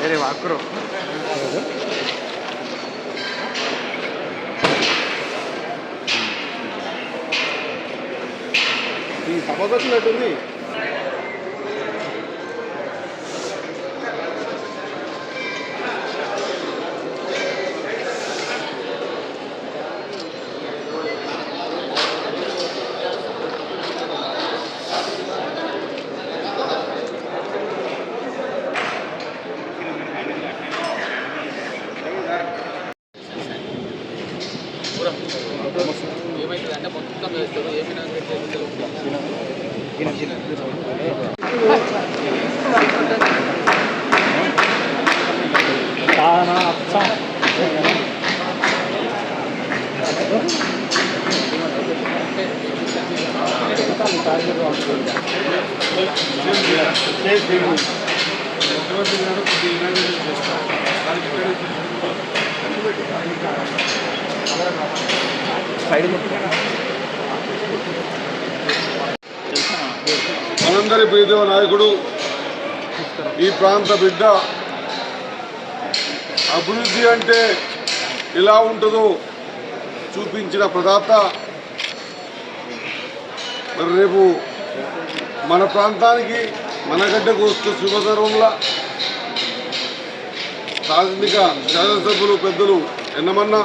వేరే వాకురు ఈ సభగతున్నట్టుంది. ఏమైతుందంటే మొత్తం వేస్తారు ఏమైనా మనందరి ప్రియతమ నాయకుడు, ఈ ప్రాంత బిడ్డ, అభివృద్ధి అంటే ఎలా ఉంటుందో చూపించిన ప్రదాత. మరి రేపు మన ప్రాంతానికి మన గడ్డకు వస్తూ శుభతరంలా స్థానిక శాసనసభ్యులు పెద్దలు ఎన్నమన్న,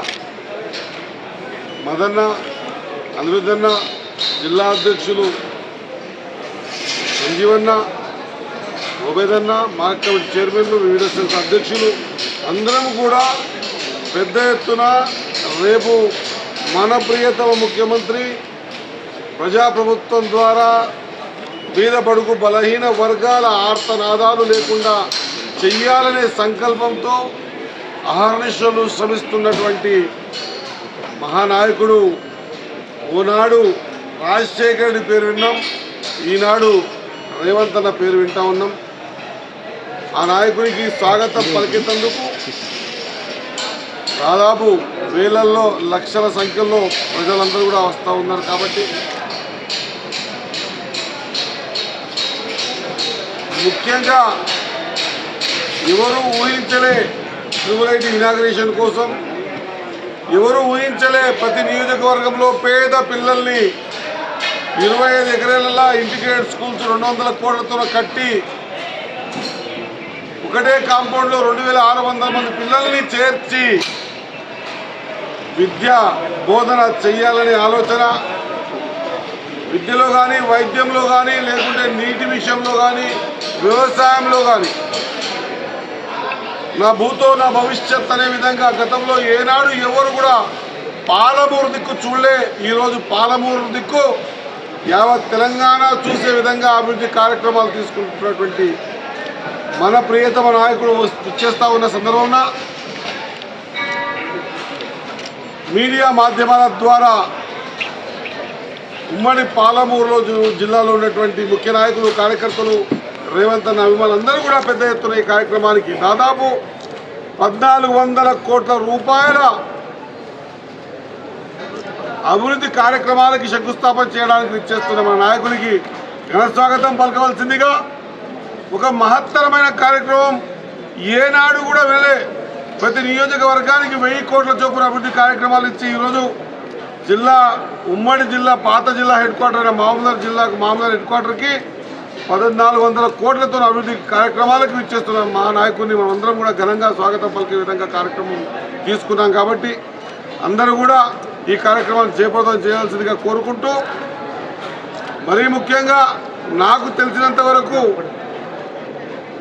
మదన్న, అనిరుద్ధన్న, జిల్లా అధ్యక్షులు సంజీవన్న, ఓబేదన్న, మార్కెట్ కమిటీ చైర్మన్లు, వివిధ సెల్స్ అధ్యక్షులు అందరం కూడా పెద్ద ఎత్తున రేపు మన ప్రియతమ ముఖ్యమంత్రి ప్రజాప్రభుత్వం ద్వారా పేద బడుగు బలహీన వర్గాల ఆర్తనాదాలు లేకుండా చెయ్యాలనే సంకల్పంతో అహర్నిశలు శ్రమిస్తున్నటువంటి మహానాయకుడు. ఓనాడు రాజశేఖర రెడ్డి పేరు విన్నాం, ఈనాడు రేవంత్ అన్న పేరు వింటా ఉన్నాం. ఆ నాయకుడికి స్వాగతం పలికేందుకు దాదాపు వేలల్లో లక్షల సంఖ్యలో ప్రజలందరూ కూడా వస్తూ ఉన్నారు. కాబట్టి ముఖ్యంగా ఎవరు ఊహించలే ట్రిబుల్ ఇనాగ్రేషన్ కోసం, ఎవరు ఊహించలే ప్రతి నియోజకవర్గంలో పేద పిల్లల్ని 25 ఎకరాలలో ఇంటిగ్రేటెడ్ స్కూల్స్ 200 కోట్లతో కట్టి ఒకటే కాంపౌండ్లో 2600 మంది పిల్లల్ని చేర్చి విద్య బోధన చెయ్యాలనే ఆలోచన. విద్యలో కానీ, వైద్యంలో కానీ, లేకుంటే నీటి విషయంలో కానీ, వ్యవసాయంలో కానీ నా భూతో నా భవిష్యత్ అనే విధంగా గతంలో ఏనాడు ఎవరు కూడా పాలమూరు దిక్కు చూడలే. ఈరోజు పాలమూరు దిక్కు యావత్ తెలంగాణ చూసే విధంగా అభివృద్ధి కార్యక్రమాలు తీసుకుంటున్నటువంటి మన ప్రియతమ నాయకుడు చేస్తూ ఉన్న సందర్భంలో మీడియా మాధ్యమాల ద్వారా ఉమ్మడి పాలమూరులో జిల్లాలో ఉన్నటువంటి ముఖ్య నాయకులు, కార్యకర్తలు, రేవంత్ అన్న అభిమానులు అందరూ కూడా పెద్ద ఎత్తున ఈ కార్యక్రమానికి దాదాపు 1400 కోట్ల రూపాయల అభివృద్ధి కార్యక్రమాలకి శంకుస్థాపన చేయడానికి ఇచ్చేస్తున్న మన నాయకుడికి ఘన స్వాగతం పలకవలసిందిగా. ఒక మహత్తరమైన కార్యక్రమం ఏనాడు కూడా వెళ్ళే ప్రతి నియోజకవర్గానికి 1000 కోట్ల చొప్పున అభివృద్ధి కార్యక్రమాలు ఇచ్చి ఈరోజు జిల్లా ఉమ్మడి జిల్లా పాత జిల్లా హెడ్ క్వార్టర్ అయిన మామూలు జిల్లాకు మామూలు హెడ్ క్వార్టర్కి 1400 కోట్లతో అభివృద్ధి కార్యక్రమాలకు ఇచ్చేస్తున్నాం. మా నాయకుడిని మనందరం కూడా ఘనంగా స్వాగతం పలికే విధంగా కార్యక్రమం తీసుకున్నాం. కాబట్టి అందరూ కూడా ఈ కార్యక్రమాన్ని జయప్రదం చేయాల్సిందిగా కోరుకుంటూ, మరీ ముఖ్యంగా నాకు తెలిసినంత వరకు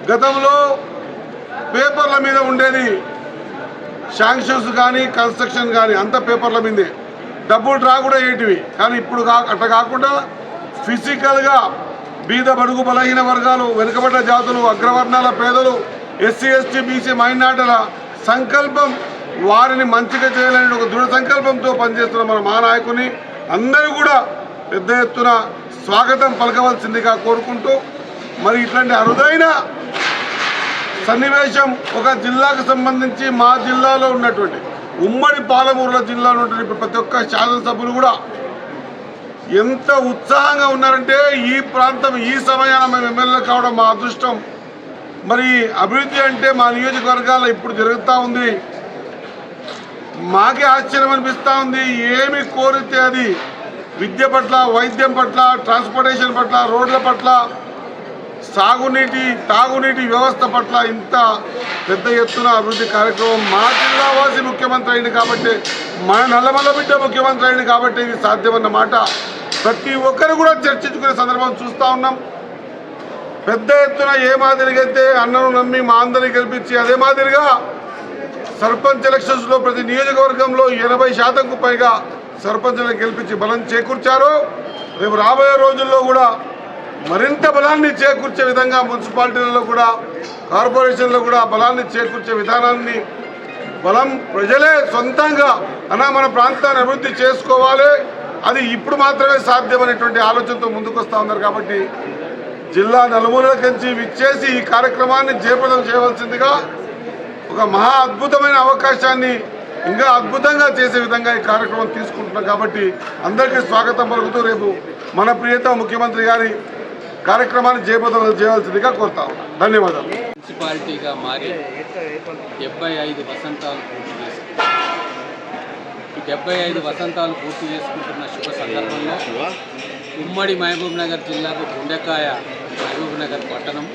గతంలో పేపర్ల మీద ఉండేది శాంక్షన్స్ కానీ కన్స్ట్రక్షన్ కానీ అంత పేపర్ల మీదే, డబ్బులు డ్రా కూడా ఏంటివి. కానీ ఇప్పుడు అట్లా కాకుండా ఫిజికల్గా బీద బడుగు బలహీన వర్గాలు, వెనుకబడ్డ జాతులు, అగ్రవర్ణాల పేదలు, ఎస్సీ ఎస్టీ బీసీ మైనార్టీల సంకల్పం వారిని మంచిగా చేయాలని ఒక దృఢ సంకల్పంతో పనిచేస్తున్న మన మహానాయకుని అందరూ కూడా పెద్ద ఎత్తున స్వాగతం పలకవలసిందిగా కోరుకుంటూ, మరి ఇట్లాంటి అరుదైన సన్నివేశం ఒక జిల్లాకు సంబంధించి మా జిల్లాలో ఉన్నటువంటి ఉమ్మడి పాలమూరుల జిల్లాలో ఉన్నటువంటి ప్రతి ఒక్క శాసనసభ్యులు కూడా ఎంత ఉత్సాహంగా ఉన్నారంటే, ఈ ప్రాంతం ఈ సమయాన మేము ఎమ్మెల్యేలు కావడం మా అదృష్టం. మరి అభివృద్ధి అంటే మా నియోజకవర్గాల్లో ఇప్పుడు జరుగుతూ ఉంది. మాకే ఆశ్చర్యం అనిపిస్తూ ఉంది. ఏమి కోరితే అది విద్య పట్ల, వైద్యం పట్ల, ట్రాన్స్పోర్టేషన్ పట్ల, రోడ్ల పట్ల, సాగునీటి తాగునీటి వ్యవస్థ పట్ల ఇంత పెద్ద ఎత్తున అభివృద్ధి కార్యక్రమం మా జిల్లావాసి ముఖ్యమంత్రి అయింది కాబట్టి, మన నల్లమల్ల బిడ్డ ముఖ్యమంత్రి అయింది కాబట్టి ఇది సాధ్యమన్న మాట ప్రతి ఒక్కరు కూడా చర్చించుకునే సందర్భం చూస్తూ ఉన్నాం. పెద్ద ఎత్తున ఏ మాదిరిగా అయితే అన్నను నమ్మి మా అందరినీ గెలిపించి, అదే మాదిరిగా సర్పంచ్ ఎలక్షన్స్లో ప్రతి నియోజకవర్గంలో 80% పైగా సర్పంచ్లను గెలిపించి బలం చేకూర్చారు. రేపు రాబోయే రోజుల్లో కూడా మరింత బలాన్ని చేకూర్చే విధంగా మున్సిపాలిటీలలో కూడా, కార్పొరేషన్లో కూడా బలాన్ని చేకూర్చే విధానాన్ని బలం ప్రజలే సొంతంగా మన ప్రాంతాన్ని అభివృద్ధి చేసుకోవాలి, అది ఇప్పుడు మాత్రమే సాధ్యమనేటువంటి ఆలోచనతో ముందుకు వస్తూ ఉన్నారు. కాబట్టి జిల్లా నలుమూలల నుంచి విచ్చేసి ఈ కార్యక్రమాన్ని జయప్రదం చేయవలసిందిగా, ఒక మహా అద్భుతమైన అవకాశాన్ని ఇంకా అద్భుతంగా చేసే విధంగా ఈ కార్యక్రమం తీసుకుంటున్నాం. కాబట్టి అందరికీ స్వాగతం పలుకుతూ రేపు మన ప్రియతమ ముఖ్యమంత్రి గారి కార్యక్రమాన్ని జయప్రదం చేయవలసిందిగా కోరుతాం. ధన్యవాదాలు. మున్సిపాలిటీగా మారి 75 వసంతాలు పూర్తి చేసుకుంటాం. ఈ 75 వసంతాలు పూర్తి చేసుకుంటున్న శుభ సందర్భంలో ఉమ్మడి మహబూబ్ నగర్ జిల్లాకు గుండెకాయ మహబూబ్ నగర్ పట్టణం,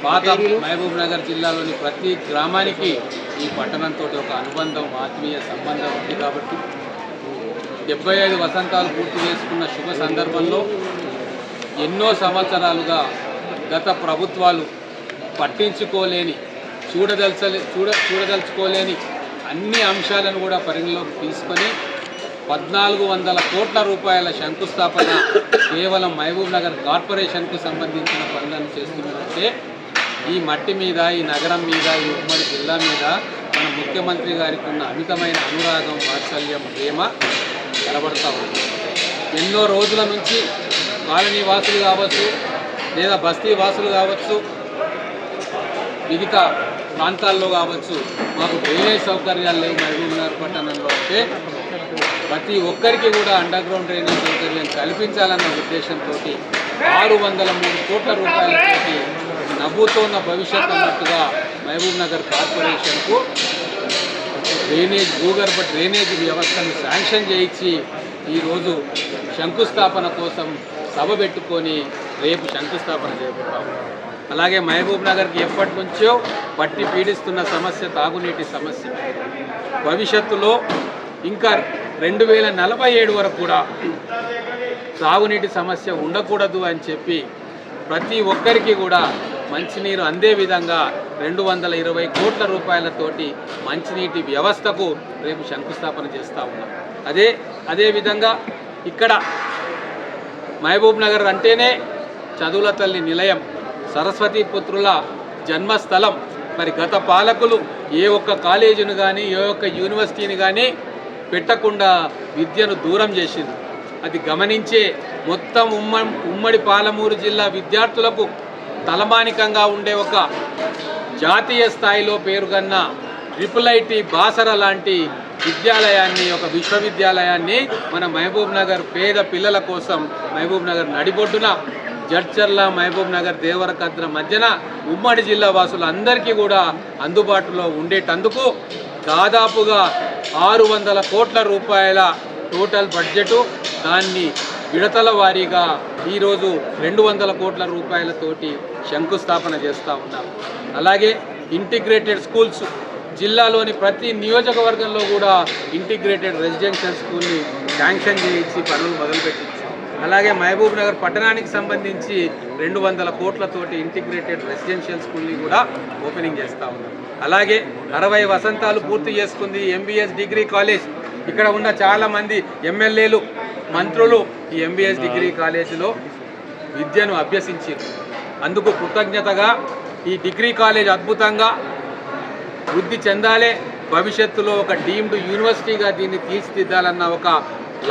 పాత మహబూబ్ నగర్ జిల్లాలోని ప్రతి గ్రామానికి ఈ పట్టణంతో ఒక అనుబంధం, ఆత్మీయ సంబంధం ఉంది. కాబట్టి 75 వసంతాలు పూర్తి చేసుకున్న శుభ సందర్భంలో ఎన్నో సంవత్సరాలుగా గత ప్రభుత్వాలు పట్టించుకోలేని, చూడదలుచుకోలేని అన్ని అంశాలను కూడా పరిగణలోకి తీసుకొని 1400 కోట్ల రూపాయల శంకుస్థాపన కేవలం మహబూబ్ నగర్ కార్పొరేషన్కు సంబంధించిన పనులను చేస్తున్నారంటే, ఈ మట్టి మీద, ఈ నగరం మీద, ఈ ఉమ్మడి జిల్లా మీద మన ముఖ్యమంత్రి గారికి ఉన్న అమితమైన అనురాగం, వాత్సల్యం, ప్రేమ కనబడతా ఉంది. ఎన్నో రోజుల నుంచి కాలనీ వాసులు కావచ్చు, లేదా బస్తీ వాసులు కావచ్చు, మిగతా ప్రాంతాల్లో కావచ్చు, మాకు డ్రైనేజ్ సౌకర్యాలు లేవు మహబూబ్ నగర్ పట్టణంలో అంటే ప్రతి ఒక్కరికి కూడా అండర్ గ్రౌండ్ డ్రైనేజ్ సౌకర్యం కల్పించాలన్న ఉద్దేశంతో 603 కోట్ల రూపాయలతోటి నవ్వుతోన్న భవిష్యత్తు అన్నట్టుగా మహబూబ్ నగర్ కార్పొరేషన్కు భూగర్భ డ్రైనేజ్ వ్యవస్థను శాంక్షన్ చేయించి ఈరోజు శంకుస్థాపన కోసం సభ పెట్టుకొని రేపు శంకుస్థాపన చేయబోతాము. అలాగే మహబూబ్ నగర్కి ఎప్పటి నుంచో పట్టి పీడిస్తున్న సమస్య తాగునీటి సమస్య. భవిష్యత్తులో ఇంకా 2047 వరకు కూడా తాగునీటి సమస్య ఉండకూడదు అని చెప్పి ప్రతి ఒక్కరికి కూడా మంచినీరు అందే విధంగా 220 కోట్ల రూపాయలతోటి మంచినీటి వ్యవస్థకు రేపు శంకుస్థాపన చేస్తూ ఉన్నాం. అదేవిధంగా ఇక్కడ మహబూబ్ నగర్ అంటేనే చదువుల తల్లి నిలయం, సరస్వతి పుత్రుల జన్మస్థలం. మరి గత పాలకులు ఏ ఒక్క కాలేజీని కానీ, ఏ ఒక్క యూనివర్సిటీని కానీ పెట్టకుండా విద్యను దూరం చేసింది. అది గమనించే మొత్తం ఉమ్మడి పాలమూరు జిల్లా విద్యార్థులకు తలమానికంగా ఉండే ఒక జాతీయ స్థాయిలో పేరుగన్న IIIT బాసర లాంటి విద్యాలయాన్ని, ఒక విశ్వవిద్యాలయాన్ని మన మహబూబ్ నగర్ పేద పిల్లల కోసం మహబూబ్ నగర్ నడిబొడ్డున జడ్చర్ల, మహబూబ్ నగర్, దేవరకద్ర మధ్యన ఉమ్మడి జిల్లా వాసులందరికీ కూడా అందుబాటులో ఉండేటందుకు దాదాపుగా 600 కోట్ల రూపాయల టోటల్ బడ్జెటు, దాన్ని విడతల వారీగా ఈరోజు 200 కోట్ల రూపాయలతోటి శంకుస్థాపన చేస్తూ ఉన్నాం. అలాగే ఇంటిగ్రేటెడ్ స్కూల్స్ జిల్లాలోని ప్రతి నియోజకవర్గంలో కూడా ఇంటిగ్రేటెడ్ రెసిడెన్షియల్ స్కూల్ని శాంక్షన్ చేయించి పనులు మొదలుపెట్టించాం. అలాగే మహబూబ్ నగర్ పట్టణానికి సంబంధించి 200 కోట్లతోటి ఇంటిగ్రేటెడ్ రెసిడెన్షియల్ స్కూల్ని కూడా ఓపెనింగ్ చేస్తూ ఉన్నాం. అలాగే 60 వసంతాలు పూర్తి చేసుకుంది MBS డిగ్రీ కాలేజ్. ఇక్కడ ఉన్న చాలామంది ఎమ్మెల్యేలు, మంత్రులు ఈ MBS డిగ్రీ కాలేజీలో విద్యను అభ్యసించారు. అందుకు కృతజ్ఞతగా ఈ డిగ్రీ కాలేజ్ అద్భుతంగా వృద్ధి చెందాలే, భవిష్యత్తులో ఒక డీమ్డ్ యూనివర్సిటీగా దీన్ని తీర్చిదిద్దాలన్న ఒక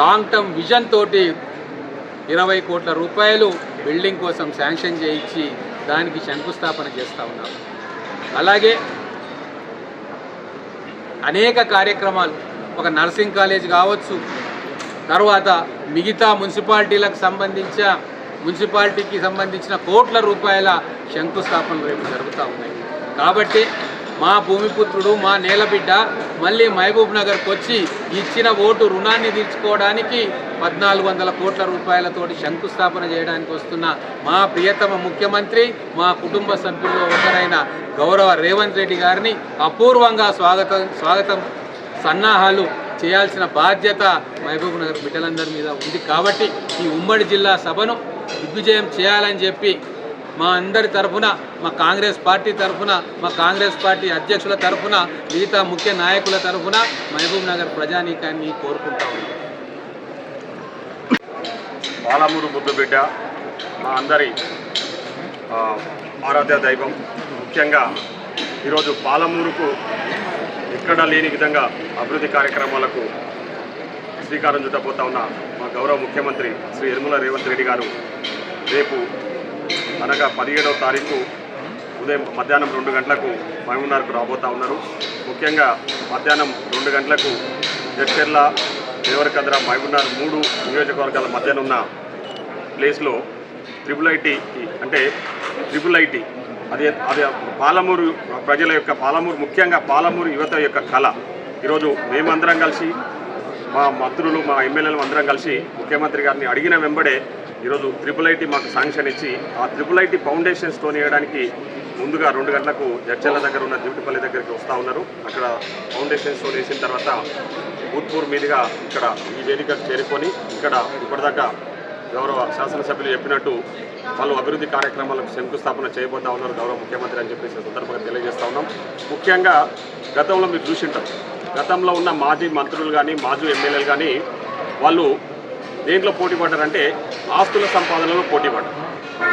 లాంగ్ టర్మ్ విజన్ తోటి 20 కోట్ల రూపాయలు బిల్డింగ్ కోసం శాంక్షన్ చేయించి దానికి శంకుస్థాపన చేస్తూ ఉన్నాం. అలాగే అనేక కార్యక్రమాలు, ఒక నర్సింగ్ కాలేజ్ కావచ్చు, తర్వాత మిగతా మున్సిపాలిటీకి సంబంధించిన కోట్ల రూపాయల శంకుస్థాపనలు రేపు జరుగుతూ ఉన్నాయి. కాబట్టి మా భూమిపుత్రుడు, మా నేలబిడ్డ మళ్ళీ మహబూబ్ నగర్కి వచ్చి ఇచ్చిన ఓటు రుణాన్ని తీర్చుకోవడానికి 1400 కోట్ల రూపాయలతోటి శంకుస్థాపన చేయడానికి వస్తున్న మా ప్రియతమ ముఖ్యమంత్రి, మా కుటుంబ సభ్యుల్లో ఒకరైన గౌరవ రేవంత్ రెడ్డి గారిని అపూర్వంగా స్వాగతం సన్నాహాలు చేయాల్సిన బాధ్యత మహబూబ్ నగర్ బిడ్డలందరి మీద ఉంది. కాబట్టి ఈ ఉమ్మడి జిల్లా సభను దిగ్విజయం చేయాలని చెప్పి మా అందరి తరఫున, మా కాంగ్రెస్ పార్టీ తరఫున, మా కాంగ్రెస్ పార్టీ అధ్యక్షుల తరఫున, మిగతా ముఖ్య నాయకుల తరఫున మహబూబ్ నగర్ ప్రజానీకాన్ని కోరుకుంటా ఉన్నాం. పాలమూరు ముద్దుబిడ్డ మా అందరి ఆరాధ్య దైవం. ముఖ్యంగా ఈరోజు పాలమూరుకు ఎక్కడా లేని విధంగా అభివృద్ధి కార్యక్రమాలకు శ్రీకారం చుట్టబోతా ఉన్న మా గౌరవ ముఖ్యమంత్రి శ్రీ యనమల రేవంత్ రెడ్డి గారు రేపు అనగా 17వ తారీఖు ఉదయం మధ్యాహ్నం 2 గంటలకు మహబూబ్ నగర్కు రాబోతూ ఉన్నారు. ముఖ్యంగా మధ్యాహ్నం 2 గంటలకు జడ్చర్ల, దేవరకద్ర, మహబూబ్ నగర్ 3 నియోజకవర్గాల మధ్యన ఉన్న ప్లేస్లో ట్రిపుల్ ఐటీ అది పాలమూరు ప్రజల యొక్క, ముఖ్యంగా పాలమూరు యువత యొక్క కళ. ఈరోజు మేమందరం కలిసి, మా మంత్రులు, మా ఎమ్మెల్యేలు అందరం కలిసి ముఖ్యమంత్రి గారిని అడిగిన వెంబడే ఈరోజు ట్రిపుల్ ఐటీ మాకు శాంక్షన్ ఇచ్చి ఆ ట్రిపుల్ ఐటీ ఫౌండేషన్ స్టోన్ వేయడానికి ముందుగా 2 గంటలకు జడ్చర్ల దగ్గర ఉన్న దివిటిపల్లి దగ్గరికి వస్తూ ఉన్నారు. అక్కడ ఫౌండేషన్ స్టోన్ వేసిన తర్వాత భూత్పూర్ మీదుగా ఇక్కడ ఈ వేదికకు చేరుకొని ఇక్కడ ఇప్పటిదాకా గౌరవ శాసనసభ్యులు చెప్పినట్టు వాళ్ళు అభివృద్ధి కార్యక్రమాలకు శంకుస్థాపన చేయబోతా ఉన్నారు గౌరవ ముఖ్యమంత్రి అని చెప్పేసి సందర్భంగా తెలియజేస్తూ ఉన్నాం. ముఖ్యంగా గతంలో మీరు చూసింటారు, గతంలో ఉన్న మాజీ మంత్రులు కానీ, మాజీ ఎమ్మెల్యేలు కానీ వాళ్ళు దేంట్లో పోటీ పడ్డారంటే ఆస్తుల సంపాదనలో పోటీ పడ్డారు.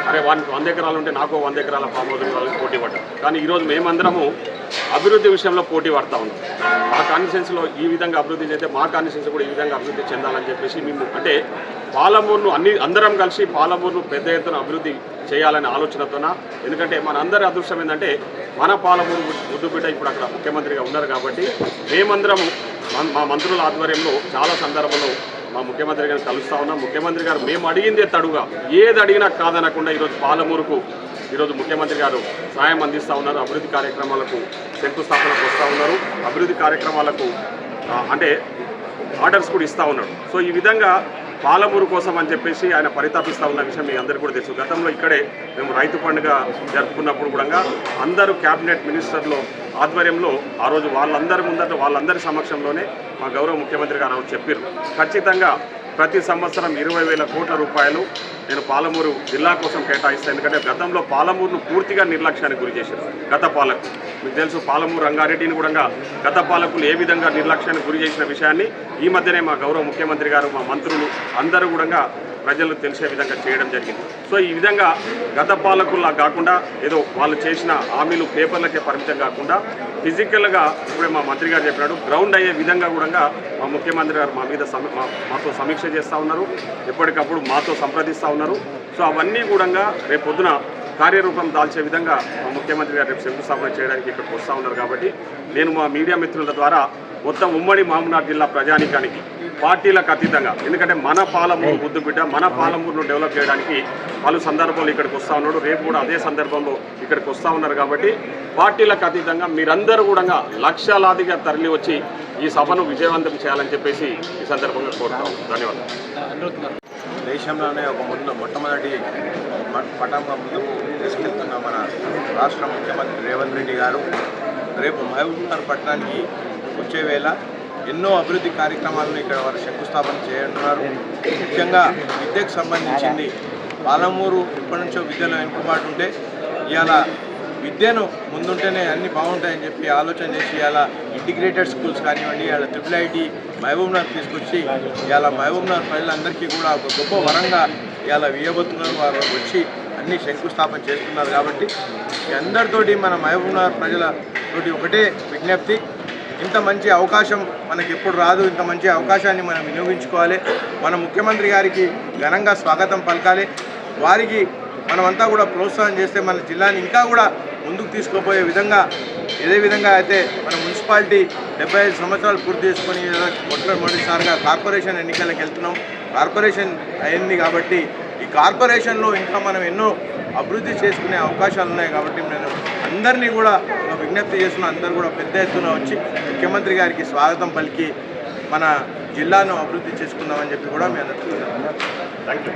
అరే వానికి 100 ఎకరాలు ఉంటే నాకు 100 ఎకరాల ఫామ్ హౌస్ వాళ్ళకి పోటీ పడ్డారు. కానీ ఈరోజు మేమందరము అభివృద్ధి విషయంలో పోటీ పడతా ఉన్నాం. మా కాన్స్టిట్యున్సీలో ఈ విధంగా అభివృద్ధి చేస్తే మా కాన్స్టిట్యున్సీ కూడా ఈ విధంగా అభివృద్ధి చెందాలని చెప్పేసి మేము అంటే పాలమూరును అందరం కలిసి పాలమూరును పెద్ద ఎత్తున అభివృద్ధి చేయాలనే ఆలోచనతోన. ఎందుకంటే మన అందరి అదృష్టం ఏంటంటే మన పాలమూరు ముద్దుబిడ్డ ఇప్పుడు అక్కడ ముఖ్యమంత్రిగా ఉన్నారు. కాబట్టి మేమందరము మా మంత్రుల ఆధ్వర్యంలో చాలా సందర్భంలో మా ముఖ్యమంత్రి గారిని కలుస్తూ ఉన్నాం. ముఖ్యమంత్రి గారు మేము అడిగిందే తడుగా, ఏది అడిగినా కాదనకుండా ఈరోజు పాలమూరుకు ఈరోజు ముఖ్యమంత్రి గారు సాయం అందిస్తూ ఉన్నారు. అభివృద్ధి కార్యక్రమాలకు శంకుస్థాపనకు వస్తూ ఉన్నారు. అభివృద్ధి కార్యక్రమాలకు అంటే ఆర్డర్స్ కూడా ఇస్తూ ఉన్నాడు. సో ఈ విధంగా పాలమూరు కోసం అని చెప్పేసి ఆయన పరితాపిస్తూ ఉన్న విషయం మీ అందరికీ కూడా తెలుసు. గతంలో ఇక్కడే మేము రైతు పండుగ జరుపుకున్నప్పుడు కూడా అందరూ క్యాబినెట్ మినిస్టర్లు ఆధ్వర్యంలో ఆ రోజు వాళ్ళందరి సమక్షంలోనే మా గౌరవ ముఖ్యమంత్రి గారు చెప్పారు, ఖచ్చితంగా ప్రతి సంవత్సరం 20,000 కోట్ల రూపాయలు నేను పాలమూరు జిల్లా కోసం కేటాయిస్తాను. ఎందుకంటే గతంలో పాలమూరును పూర్తిగా నిర్లక్ష్యానికి గురి చేశారు గత పాలకులు. మీకు తెలుసు, పాలమూరు రంగారెడ్డిని కూడా గత పాలకులు ఏ విధంగా నిర్లక్ష్యానికి గురి చేసిన విషయాన్ని ఈ మధ్యనే మా గౌరవ ముఖ్యమంత్రి గారు, మా మంత్రులు అందరూ కూడా ప్రజలకు తెలిసే విధంగా చేయడం జరిగింది. సో ఈ విధంగా గత పాలకుల్లా కాకుండా ఏదో వాళ్ళు చేసిన హామీలు పేపర్లకే పరిమితం కాకుండా ఫిజికల్గా ఇప్పుడే మా మంత్రి గారు చెప్పినాడు గ్రౌండ్ అయ్యే విధంగా కూడా మా ముఖ్యమంత్రి గారు మా మీద మాతో సమీక్ష చేస్తూ ఉన్నారు, ఎప్పటికప్పుడు మాతో సంప్రదిస్తూ ఉన్నారు. సో అవన్నీ కూడా రేపు పొద్దున కార్యరూపం దాల్చే విధంగా మా ముఖ్యమంత్రి గారు రేపు శంకుస్థాపన చేయడానికి ఇక్కడికి వస్తూ ఉన్నారు. కాబట్టి నేను మా మీడియా మిత్రుల ద్వారా మొత్తం ఉమ్మడి మహబూబ్నగర్ జిల్లా ప్రజానీకానికి పార్టీలకు అతీతంగా, ఎందుకంటే మన పాలమూరు ముద్దుబిడ్డ, మన పాలమూరును డెవలప్ చేయడానికి పలు సందర్భాలు ఇక్కడికి వస్తూ ఉన్నాడు, రేపు కూడా అదే సందర్భంలో ఇక్కడికి వస్తూ ఉన్నారు. కాబట్టి పార్టీలకు అతీతంగా మీరందరూ కూడా లక్షలాదిగా తరలి వచ్చి ఈ సభను విజయవంతం చేయాలని చెప్పేసి ఈ సందర్భంగా కోరుతాం. ధన్యవాదాలు. దేశంలోనే ఒక మొట్టమొదటి పటంగా ముందుకు తీసుకెళ్తున్న మన రాష్ట్ర ముఖ్యమంత్రి రేవంత్ రెడ్డి గారు రేపు మహబూబ్నగర్ పట్టణానికి వచ్చే వేళ ఎన్నో అభివృద్ధి కార్యక్రమాలను ఇక్కడ వారు శంకుస్థాపన చేయనున్నారు. ముఖ్యంగా విద్యకు సంబంధించింది పాలమూరు ఇప్పటి నుంచో విద్యలో వెనుకబాటు ఉంటే ఇవాళ విద్యను ముందుంటేనే అన్నీ బాగుంటాయని చెప్పి ఆలోచన చేసి ఇవాళ ఇంటిగ్రేటెడ్ స్కూల్స్ కానివ్వండి, ఇవాళ IIIT మహబూబ్నగర్ తీసుకొచ్చి ఇవాళ మహబూబ్నగర్ ప్రజలందరికీ కూడా ఒక గొప్ప వరంగా ఇవాళ వేయబోతున్నారు. వారు వచ్చి అన్నీ శంకుస్థాపన చేస్తున్నారు. కాబట్టి ఈ అందరితోటి మన మహబూబ్నగర్ ప్రజలతోటి ఒకటే విజ్ఞప్తి, ఇంత మంచి అవకాశం మనకి ఎప్పుడు రాదు. ఇంత మంచి అవకాశాన్ని మనం వినియోగించుకోవాలి. మన ముఖ్యమంత్రి గారికి ఘనంగా స్వాగతం పలకాలి. వారికి మనమంతా కూడా ప్రోత్సాహం చేస్తే మన జిల్లాని ఇంకా కూడా ముందుకు తీసుకుపోయే విధంగా ఏదే విధంగా అయితే మన మున్సిపాలిటీ 75 సంవత్సరాలు పూర్తి చేసుకొని మొట్టమొదటిసారిగా కార్పొరేషన్ ఎన్నికలకు వెళ్తున్నాం. కార్పొరేషన్ అయింది కాబట్టి ఈ కార్పొరేషన్లో ఇంకా మనం ఎన్నో అభివృద్ధి చేసుకునే అవకాశాలు ఉన్నాయి. కాబట్టి నేను అందరినీ కూడా ఒక విజ్ఞప్తి చేస్తున్నా, అందరూ కూడా పెద్ద ఎత్తున వచ్చి ముఖ్యమంత్రి గారికి స్వాగతం పలికి మన జిల్లాను అభివృద్ధి చేసుకుందామని చెప్పి కూడా మీ అందరికీ థ్యాంక్ యూ.